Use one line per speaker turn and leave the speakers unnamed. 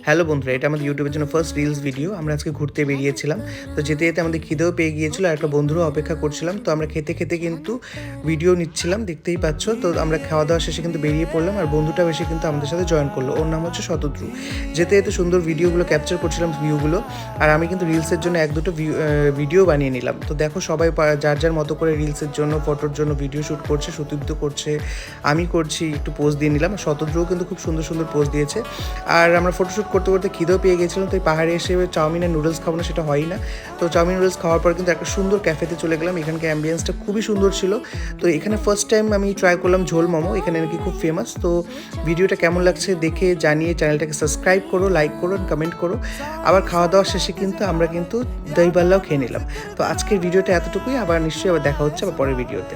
Hello বন্ধুরা, এটা আমাদের ইউটিউবের জন্য ফার্স্ট রিলস ভিডিও। আমরা আজকে ঘুরতে বেরিয়েছিলাম। তো যেতে, যেতে আমাদের খিদেও পেয়ে গিয়েছিল আর একটা বন্ধুরও অপেক্ষা করছিলাম। তো আমরা খেতে, খেতে কিন্তু ভিডিও নিচ্ছিলাম, দেখতেই পাচ্ছ। তো আমরা খাওয়া-দাওয়া শেষে কিন্তু বেরিয়ে পড়লাম আর বন্ধুটাও এসে কিন্তু আমাদের সাথে জয়েন করলো। ওর নাম হচ্ছে শতদ্রু। যেতে, যেতে সুন্দর ভিডিওগুলো ক্যাপচার করছিলাম, ভিউগুলো। আর আমি কিন্তু রিলসের জন্য ১-২টো ভিডিও বানিয়ে নিলাম। তো দেখো সবাই যার, যার মতো করে রিলসের জন্য, ফটোর জন্য ভিডিও শ্যুট করছে। সতীর্থ করছে, আমি করছি, একটু পোজ দিয়ে নিলাম। শতদ্রুও কিন্তু খুব সুন্দর, সুন্দর পোজ দিয়েছে। আর আমরা ফটোশ্যুট করতে, করতে খিদেও পেয়ে গেছিলাম। তো এই পাহাড়ে এসে চাউমিন আর নুডলস খাবো না সেটা হয়ই না। তো চাউমিন নুডলস খাওয়ার পর কিন্তু একটা সুন্দর ক্যাফেতে চলে গেলাম। এখানকার অ্যাম্বিয়েন্সটা খুবই সুন্দর ছিল। তো এখানে ফার্স্ট টাইম আমি ট্রাই করলাম ঝোল মোমো, এখানে নাকি খুব ফেমাস। তো ভিডিওটা কেমন লাগছে দেখে জানিয়ে চ্যানেলটাকে সাবস্ক্রাইব করো, লাইক করো, কমেন্ট করো। আবার খাওয়া দাওয়ার শেষে কিন্তু আমরা কিন্তু দই বাল্লাও খেয়ে নিলাম। তো আজকের ভিডিওটা এতটুকুই। আবার নিশ্চয়ই আবার দেখা হচ্ছে আবার পরের ভিডিওতে।